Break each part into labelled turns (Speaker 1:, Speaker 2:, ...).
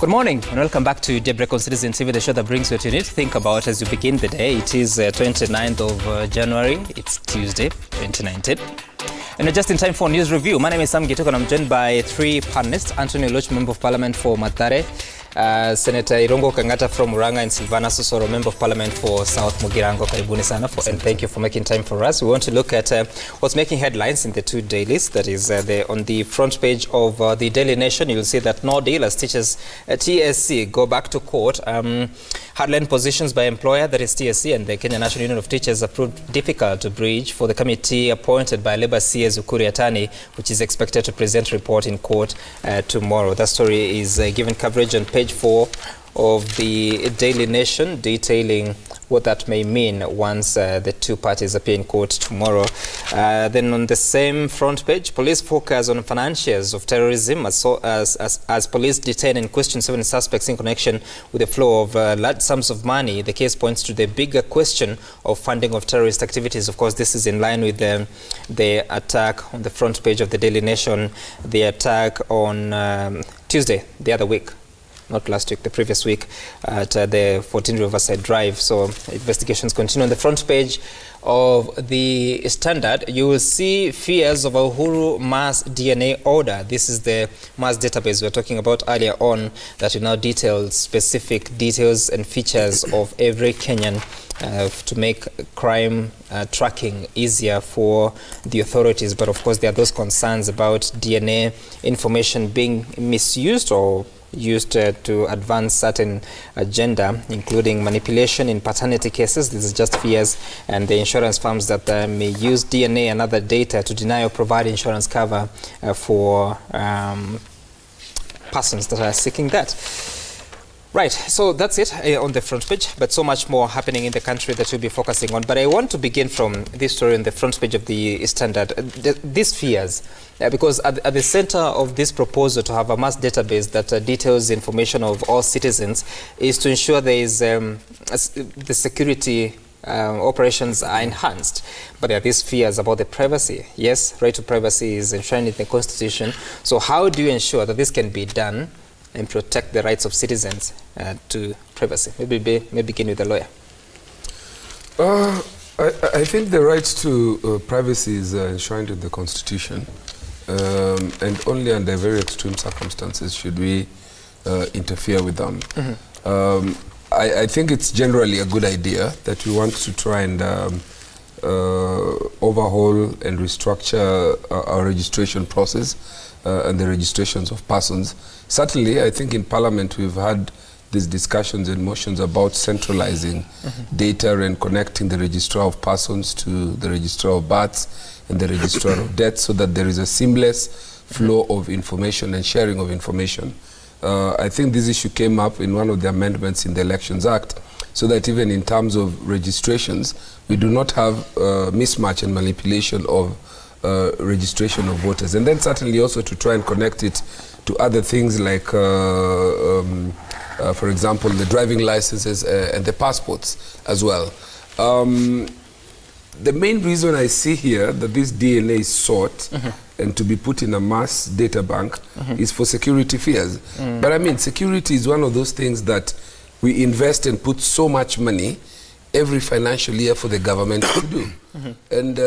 Speaker 1: Good morning and welcome back to Daybreak on Citizen TV, the show that brings you what you need to think about as you begin the day. It is 29th of January. It's Tuesday, 2019. And just in time for news review. My name is Sam Gitoko and I'm joined by three panelists. Anthony Loch, Member of Parliament for Mathare, Senator Irongo Kangata from Muranga, and Sylvanus Osoro, Member of Parliament for South Mugirango. Karibuni sana, and thank you for making time for us. We want to look at what's making headlines in the two dailies. That is on the front page of the Daily Nation. You'll see that no deal as teachers TSC go back to court. Hardline positions by employer, that is TSC, and the Kenya National Union of Teachers have proved difficult to bridge for the committee appointed by Labour CS Ukuri Atani, which is expected to present a report in court tomorrow. That story is given coverage on page 4 of the Daily Nation, detailing what that may mean once the two parties appear in court tomorrow. Then on the same front page, police focus on financiers of terrorism as police detain and question 7 suspects in connection with the flow of large sums of money. The case points to the bigger question of funding of terrorist activities. Of course, this is in line with the attack on the front page of the Daily Nation, the attack on Tuesday, the other week. Not last week, the previous week, at the 14 Riverside Drive. So investigations continue. On the front page of the Standard, you will see fears of a Uhuru mass DNA order. This is the mass database we were talking about earlier on, that will now detail specific details and features of every Kenyan to make crime tracking easier for the authorities. But of course, there are those concerns about DNA information being misused or used to advance certain agenda, including manipulation in paternity cases. This is just fears, and the insurance firms that may use DNA and other data to deny or provide insurance cover for persons that are seeking that. Right, so that's it on the front page, but so much more happening in the country that we'll be focusing on. But I want to begin from this story on the front page of the Standard. These fears, because at the center of this proposal to have a mass database that details information of all citizens is to ensure there is the security operations are enhanced. But there are these fears about the privacy. Yes, right to privacy is enshrined in the Constitution. So how do you ensure that this can be done and protect the rights of citizens to privacy? Maybe begin with the lawyer.
Speaker 2: I think the rights to privacy is enshrined in the Constitution, and only under very extreme circumstances should we interfere with them. Mm-hmm. I think it's generally a good idea that we want to try and overhaul and restructure our registration process and the registrations of persons. Certainly, I think in Parliament we've had these discussions and motions about centralizing data and connecting the registrar of persons to the registrar of births and the registrar of deaths, so that there is a seamless flow of information and sharing of information. I think this issue came up in one of the amendments in the Elections Act, so that even in terms of registrations, we do not have mismatch and manipulation of registration of voters. And then certainly also to try and connect it to other things like, for example, the driving licenses and the passports as well. The main reason I see here that this DNA is sought and to be put in a mass data bank is for security fears. But I mean, security is one of those things that we invest and put so much money every financial year for the government to do. And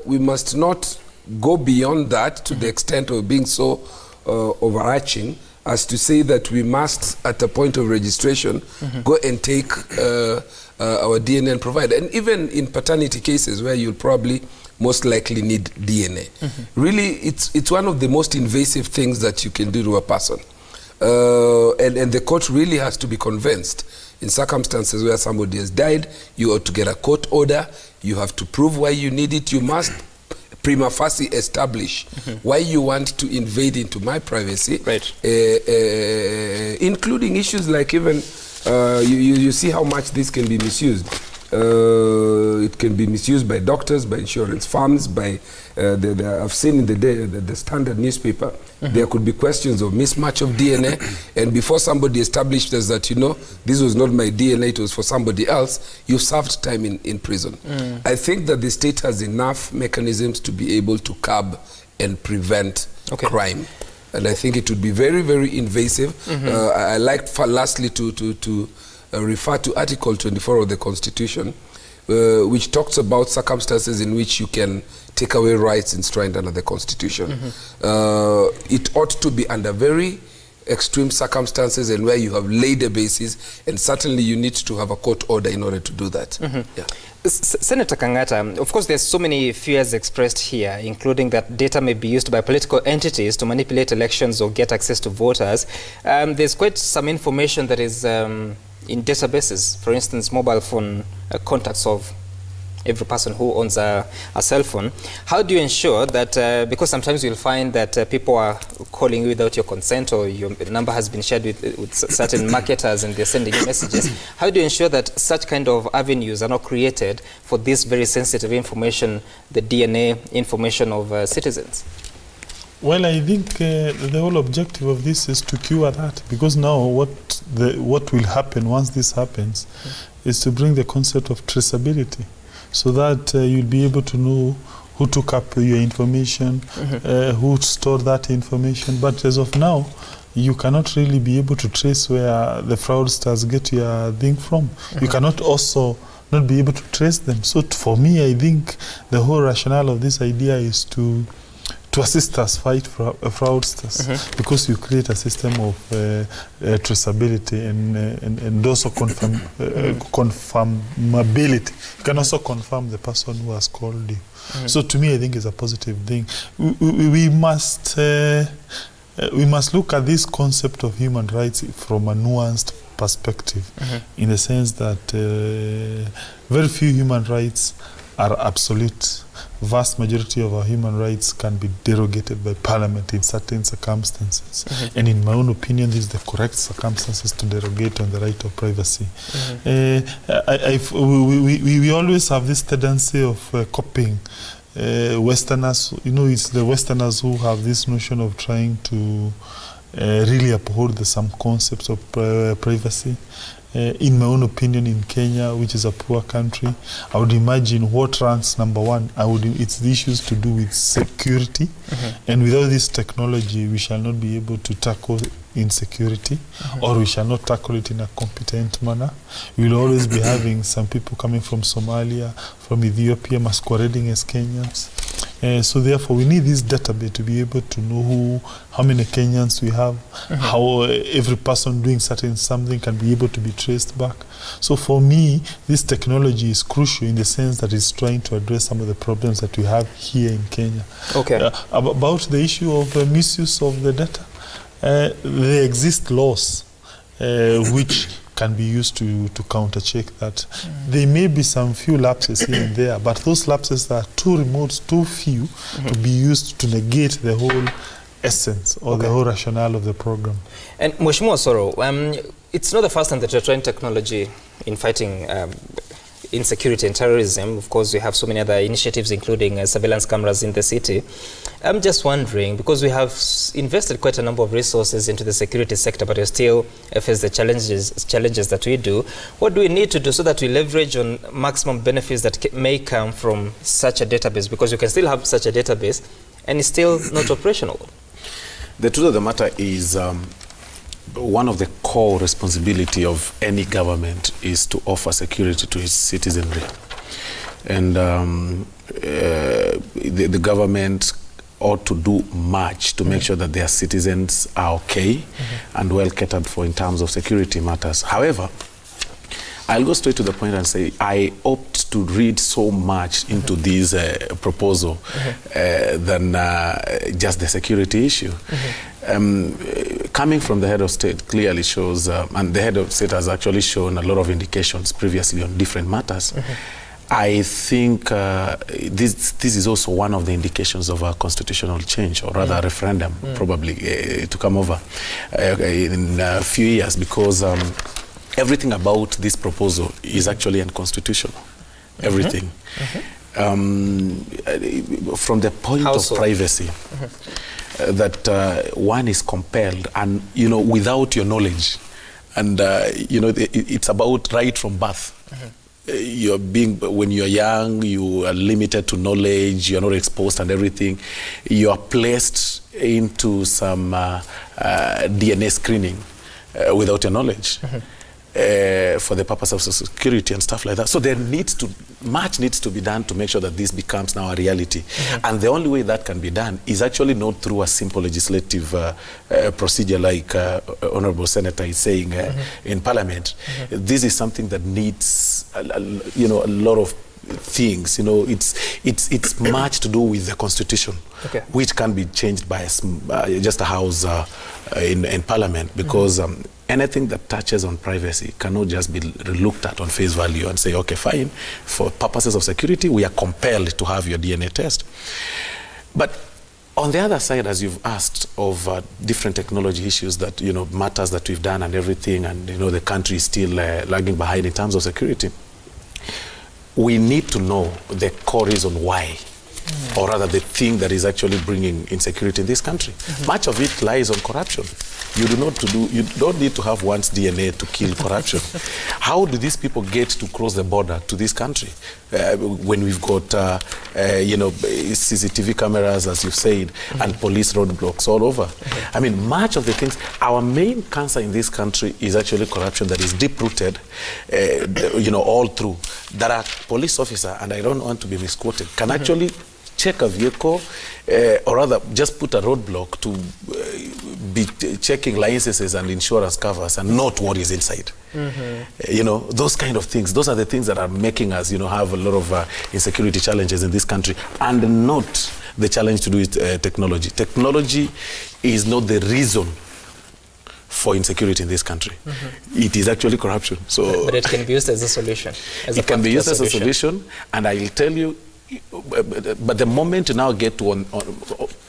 Speaker 2: we must not go beyond that to the extent of being so overarching as to say that we must, at a point of registration, go and take our DNA and provide. And even in paternity cases where you'll probably most likely need DNA. Really, it's one of the most invasive things that you can do to a person. And the court really has to be convinced. In circumstances where somebody has died, you ought to get a court order. You have to prove why you need it. You must prima facie establish why you want to invade into my privacy, right. Including issues like even, you see how much this can be misused. It can be misused by doctors, by insurance firms, by I've seen in the Standard newspaper, there could be questions of mismatch of DNA, and before somebody established that, you know, this was not my DNA, it was for somebody else, you've served time in prison. I think that the state has enough mechanisms to be able to curb and prevent crime. and I think it would be very, very invasive. I like lastly to refer to Article 24 of the Constitution, which talks about circumstances in which you can take away rights enshrined under the Constitution. It ought to be under very extreme circumstances and where you have laid a basis, and certainly you need to have a court order in order to do that. Yeah.
Speaker 1: Senator Kangata, of course there's so many fears expressed here, including that data may be used by political entities to manipulate elections or get access to voters. There's quite some information that is in databases, for instance, mobile phone contacts of every person who owns a cell phone. How do you ensure that, because sometimes you'll find that people are calling you without your consent, or your number has been shared with certain marketers and they're sending you messages. How do you ensure that such kind of avenues are not created for this very sensitive information, the DNA information of citizens?
Speaker 3: Well, I think the whole objective of this is to cure that, because now what will happen once this happens is to bring the concept of traceability, so that you'll be able to know who took up your information, who stored that information. But as of now, you cannot really be able to trace where the fraudsters get your thing from. You cannot also not be able to trace them. So for me, I think the whole rationale of this idea is to assist us fight fraudsters, because you create a system of traceability and also confirmability. You can also confirm the person who has called you. So to me, I think it's a positive thing. We must look at this concept of human rights from a nuanced perspective, in the sense that very few human rights are absolute. Vast majority of our human rights can be derogated by Parliament in certain circumstances. And in my own opinion, this is the correct circumstances to derogate on the right of privacy. We always have this tendency of copying Westerners. You know, it's the Westerners who have this notion of trying to really uphold some concepts of privacy. In my own opinion, in Kenya, which is a poor country, I would imagine what ranks number one, it's the issues to do with security. And without this technology, we shall not be able to tackle insecurity, or we shall not tackle it in a competent manner. We will always be having some people coming from Somalia, from Ethiopia, masquerading as Kenyans. So therefore, we need this database to be able to know how many Kenyans we have, how every person doing something can be able to be traced back. So for me, this technology is crucial in the sense that it's trying to address some of the problems that we have here in Kenya. About the issue of misuse of the data, there exist laws which can be used to countercheck that. There may be some few lapses here and there, but those lapses are too remote, too few to be used to negate the whole essence or the whole rationale of the program. And
Speaker 1: Mheshimiwa Osoro, it's not the first time that you're trying technology in fighting insecurity and terrorism. Of course, we have so many other initiatives, including surveillance cameras in the city. I'm just wondering, because we have invested quite a number of resources into the security sector, but we still face the challenges that we do. What do we need to do so that we leverage on maximum benefits that may come from such a database? Because you can still have such a database and it's still not operational.
Speaker 4: The truth of the matter is, one of the core responsibility of any government is to offer security to its citizenry. And the government ought to do much to make sure that their citizens are okay and well catered for in terms of security matters. However, I'll go straight to the point and say I opt to read so much into this proposal than just the security issue. Coming from the head of state clearly shows, and the head of state has actually shown a lot of indications previously on different matters. I think this is also one of the indications of a constitutional change, or rather a referendum, probably to come over in a few years, because everything about this proposal is actually unconstitutional. Everything. From the point of privacy, that one is compelled, and without your knowledge, and it's about right from birth. When you're young, you are limited to knowledge, you're not exposed and everything. You are placed into some DNA screening without your knowledge. For the purpose of security and stuff like that. So much needs to be done to make sure that this becomes now a reality. And the only way that can be done is actually not through a simple legislative procedure like Honorable Senator is saying in Parliament. This is something that needs, a lot of things. It's much to do with the Constitution, which can be changed by just a house in Parliament, because anything that touches on privacy cannot just be looked at on face value and say, okay, fine, for purposes of security, we are compelled to have your DNA test. But on the other side, as you've asked, of different technology issues that, matters that we've done and everything, and, the country is still lagging behind in terms of security, we need to know the core reason why, or rather the thing that is actually bringing insecurity in this country. Much of it lies on corruption. You don't need to have one's DNA to kill corruption. How do these people get to cross the border to this country when we've got CCTV cameras, as you've said, and police roadblocks all over? I mean, much of the things, our main cancer in this country is actually corruption that is deep-rooted, all through. That a police officer, and I don't want to be misquoted, can actually check a vehicle, or rather just put a roadblock to be checking licenses and insurance covers and not what is inside. Those kind of things. Those are the things that are making us, have a lot of insecurity challenges in this country, and not the challenge to do with technology. Technology is not the reason for insecurity in this country. It is actually corruption. So, but
Speaker 1: it can be used as a solution.
Speaker 4: It can be used as a solution, and I will tell you, but the moment you now get to on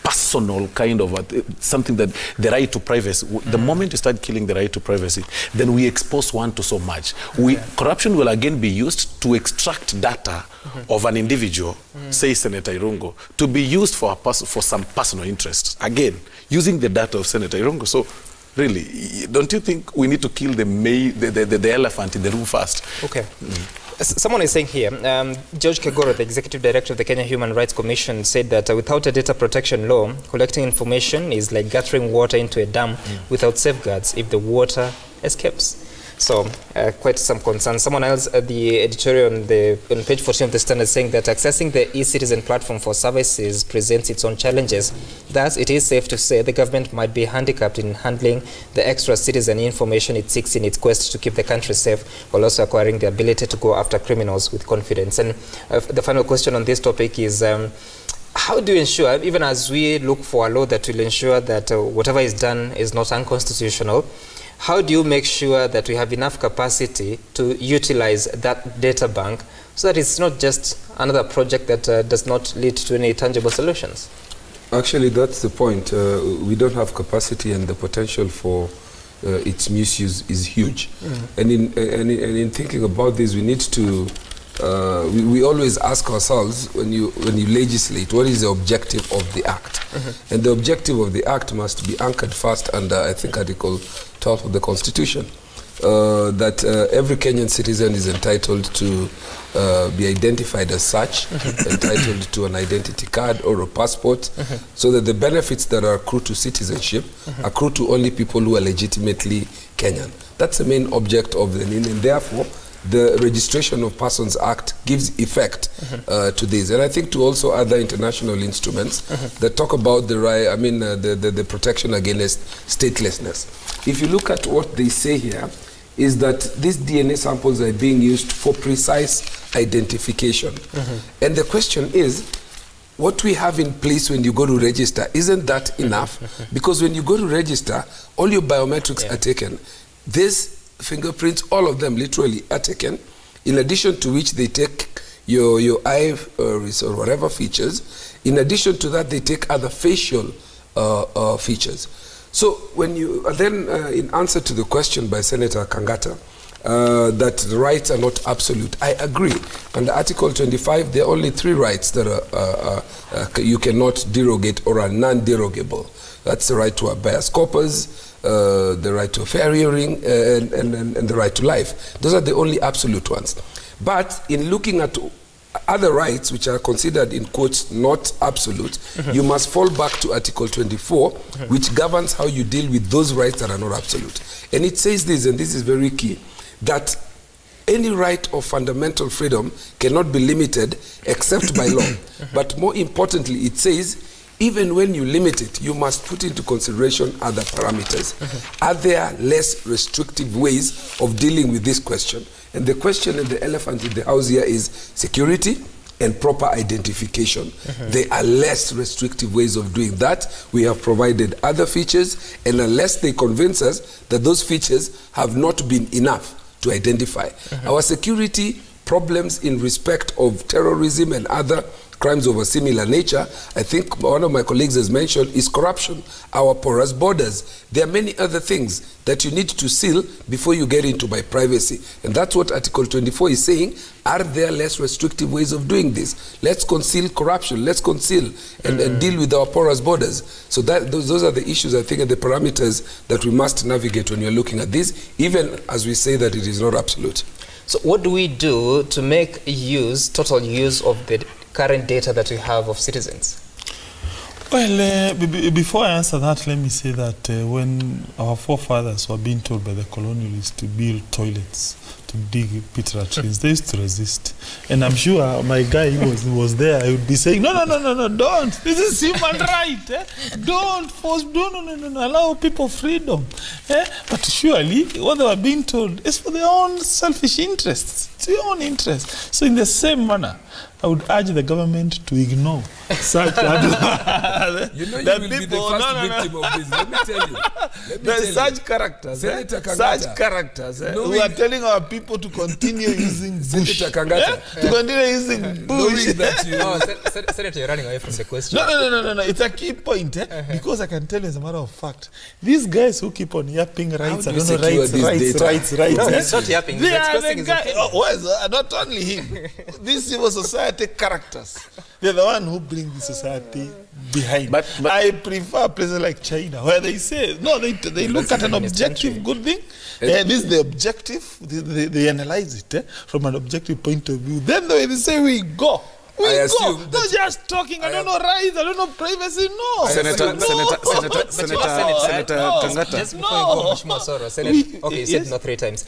Speaker 4: personal kind of something that the right to privacy, the moment you start killing the right to privacy, then we expose one to so much. Corruption will again be used to extract data of an individual, say Senator Irungo, to be used for some personal interest. Again, using the data of Senator Irungo. So, really, don't you think we need to kill the elephant in the room first?
Speaker 1: Okay. Someone is saying here, George Kegoro, the Executive Director of the Kenya Human Rights Commission, said that without a data protection law, collecting information is like guttering water into a dam without safeguards if the water escapes. So, quite some concern. Someone else at the editorial on page 14 of the Standard saying that accessing the e-citizen platform for services presents its own challenges. Thus, it is safe to say the government might be handicapped in handling the extra citizen information it seeks in its quest to keep the country safe, while also acquiring the ability to go after criminals with confidence. And the final question on this topic is, how do you ensure, even as we look for a law that will ensure that whatever is done is not unconstitutional, how do you make sure that we have enough capacity to utilize that data bank so that it's not just another project that does not lead to any tangible solutions?
Speaker 2: Actually, that's the point. We don't have capacity, and the potential for its misuse is huge. And in thinking about this, we need to we always ask ourselves, when you legislate, what is the objective of the act? And the objective of the act must be anchored first under, I think, Article 12 of the Constitution, that every Kenyan citizen is entitled to be identified as such, entitled to an identity card or a passport, so that the benefits that are accrued to citizenship accrue to only people who are legitimately Kenyan. That's the main object of the union, and therefore the Registration of Persons Act gives effect to this, and I think to also other international instruments that talk about the right, the protection against statelessness. If you look at what they say here, is that these DNA samples are being used for precise identification, and the question is, what we have in place when you go to register, isn't that enough? Because when you go to register, all your biometrics are taken. This fingerprints, all of them literally are taken, in addition to which they take your iris or whatever features. In addition to that, they take other facial features. So when you then, in answer to the question by Senator Kangata, that the rights are not absolute, I agree. Under Article 25, there are only 3 rights that are, you cannot derogate or are non-derogable. That's the right to habeas corpus, the right to a fair hearing, and the right to life. Those are the only absolute ones. But in looking at other rights which are considered in quotes not absolute, you must fall back to Article 24, which governs how you deal with those rights that are not absolute. And it says this, and this is very key, that any right of fundamental freedom cannot be limited except by law. But more importantly, it says, even when you limit it, you must put into consideration other parameters. Are there less restrictive ways of dealing with this question? And the question and the elephant in the house here is security and proper identification. There are less restrictive ways of doing that. We have provided other features, and unless they convince us that those features have not been enough to identify. Our security problems in respect of terrorism and other crimes of a similar nature, I think one of my colleagues has mentioned, is corruption, our porous borders. There are many other things that you need to seal before you get into my privacy. And that's what Article 24 is saying. Are there less restrictive ways of doing this? Let's conceal corruption. Let's conceal and deal with our porous borders. So those are the issues, I think, and the parameters that we must navigate when you're looking at this, even as we say that it is not absolute.
Speaker 1: So what do we do to make total use of the current data that we have of citizens?
Speaker 3: Well, before I answer that, let me say that when our forefathers were being told by the colonialists to build toilets, to dig pit latrines, they used to resist. And I'm sure my guy was there, I would be saying, no, don't. This is human right. Don't force, no, allow people freedom. But surely, what they were being told is for their own selfish interests. It's your own interest. So in the same manner, I would urge the government to ignore such
Speaker 2: you know you will be the first victim of this. Let me tell you.
Speaker 3: There's such characters, who are telling our people to continue using bush.
Speaker 2: Senator Kangata.
Speaker 3: To continue using bush.
Speaker 1: Senator, you're running away from the question.
Speaker 3: No. It's a key point, because I can tell you as a matter of fact, these guys who keep on yapping rights, I don't know, rights.
Speaker 1: No, he's not yapping.
Speaker 3: They are the guy, not only him. These civil society characters, they're the one who bring the society behind. But I prefer places like China, where they say, no, they look at an objective good thing. This is the objective. They analyze it from an objective point of view. Then the way they say we go. Not just talking, I don't know rights, I don't know privacy, no.
Speaker 4: Senator Kangata.
Speaker 1: Just before you go, Mheshimiwa Osoro, okay, you said no 3 times.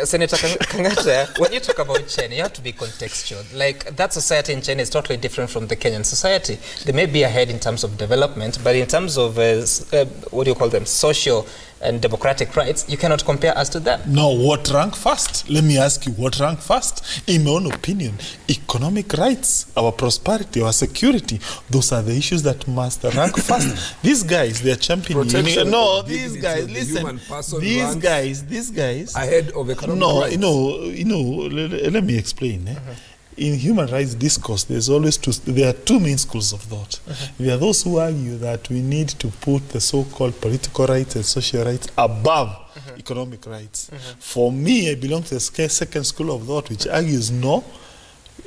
Speaker 1: Senator Kangata, when you talk about China, you have to be contextual. Like, that society in China is totally different from the Kenyan society. They may be ahead in terms of development, but in terms of, what do you call them, social and democratic rights, you cannot compare us to them.
Speaker 3: No, what rank first? Let me ask you, what rank first? In my own opinion, economic rights, our prosperity, our security, those are the issues that must rank first. These guys, they are championing. No, these guys, listen. These guys.
Speaker 2: Ahead of economic rights.
Speaker 3: Let me explain. In human rights discourse, there are two main schools of thought. There are those who argue that we need to put the so-called political rights and social rights above economic rights. For me, I belong to the second school of thought, which argues, no,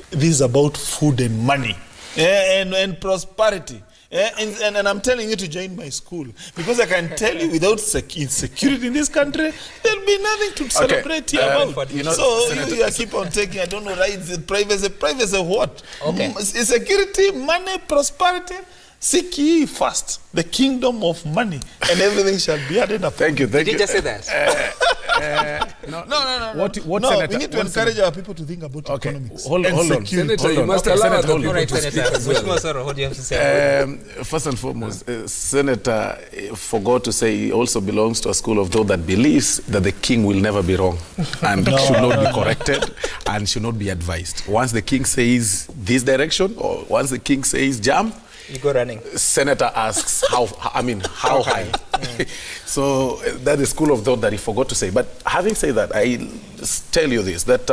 Speaker 3: this is about food and money and prosperity. And I'm telling you to join my school, because I can tell you, without insecurity in this country, there'll be nothing to celebrate here about. So you keep on taking, I don't know, rights, privacy what?
Speaker 1: Okay.
Speaker 3: Security, money, prosperity. Seek ye first the kingdom of money, and everything shall be added up.
Speaker 4: Thank you.
Speaker 1: Did you just say that?
Speaker 3: No. We need to encourage our people to think about economics.
Speaker 4: Hold on.
Speaker 2: Senator, you must allow other people to speak as well.
Speaker 1: Mheshimiwa Osoro, what do you have to say?
Speaker 4: First and foremost, Senator forgot to say he also belongs to a school of thought that believes that the king will never be wrong and should not be corrected and should not be advised. Once the king says this direction, or once the king says jump,
Speaker 1: you go running.
Speaker 4: Senator asks how high. So that is school of thought that he forgot to say. But having said that, I tell you this, that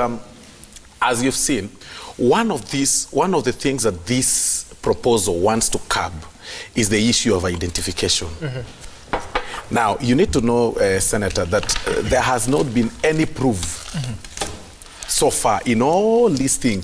Speaker 4: as you've seen, one of the things that this proposal wants to curb is the issue of identification. Now, you need to know, Senator, that there has not been any proof so far, in all listing,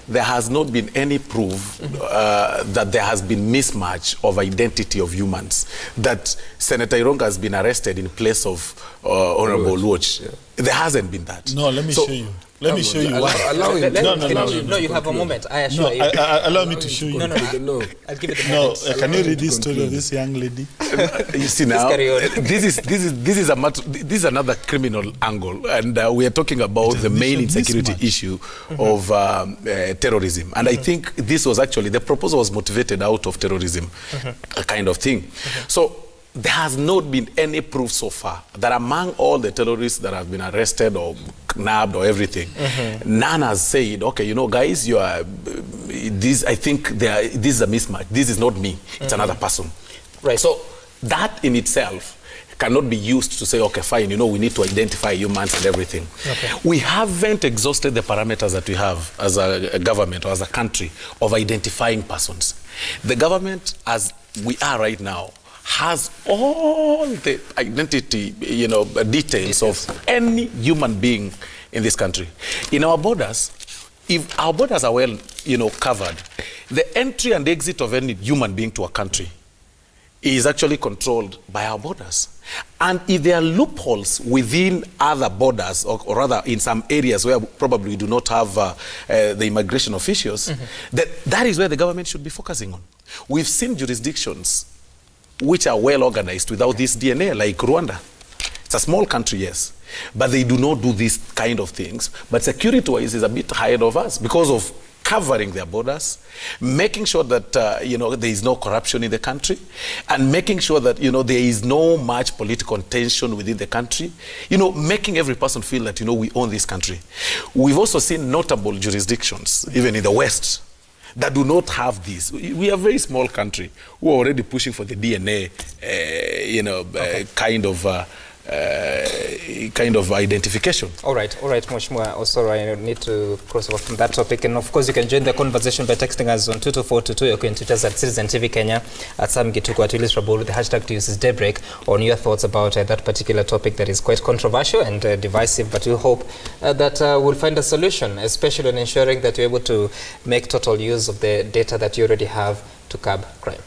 Speaker 4: there has not been any proof that there has been mismatch of identity of humans, that Senator Ironga has been arrested in place of Honorable Lodge. There hasn't been that.
Speaker 3: No, let me show you. Let me show you why.
Speaker 2: Allow him.
Speaker 1: No, you have a moment. I assure you.
Speaker 3: Allow me to show you.
Speaker 1: No. I'll give it a
Speaker 3: moment.
Speaker 1: moment.
Speaker 3: Can you read this story of this young lady?
Speaker 4: You see now,
Speaker 1: carry on.
Speaker 4: this is another criminal angle, and we are talking about the main insecurity issue of terrorism. And I think this was actually, the proposal was motivated out of terrorism, kind of thing. So there has not been any proof so far that among all the terrorists that have been arrested or nabbed or everything, none has said, okay, you know, guys, you are this. I think this is a mismatch. This is not me. It's another person.
Speaker 1: Right.
Speaker 4: So that in itself cannot be used to say, okay, fine, you know, we need to identify humans and everything. Okay. We haven't exhausted the parameters that we have as a government or as a country of identifying persons. The government, as we are right now, has all the identity, you know, details of any human being in this country. In our borders, if our borders are well, you know, covered, the entry and exit of any human being to a country is actually controlled by our borders. And if there are loopholes within other borders, or rather in some areas where probably we do not have the immigration officials, that is where the government should be focusing on. We've seen jurisdictions which are well organized without this DNA, like Rwanda. It's a small country, yes, but they do not do these kind of things. But security-wise is a bit ahead of us because of covering their borders, making sure that you know, there is no corruption in the country, and making sure that, you know, there is no much political tension within the country, you know, making every person feel that, you know, we own this country. We've also seen notable jurisdictions, even in the West, that do not have this. We are a very small country who are already pushing for the DNA, you know, kind of identification. All right,
Speaker 1: Mheshimiwa Osoro, I need to cross over from that topic. And of course, you can join the conversation by texting us on 22422. You can tweet us at Citizen TV Kenya, at Sam Gituku, at Willis Rabolu. The hashtag to use is Daybreak, on your thoughts about that particular topic that is quite controversial and divisive. But we hope that we'll find a solution, especially on ensuring that you're able to make total use of the data that you already have to curb crime.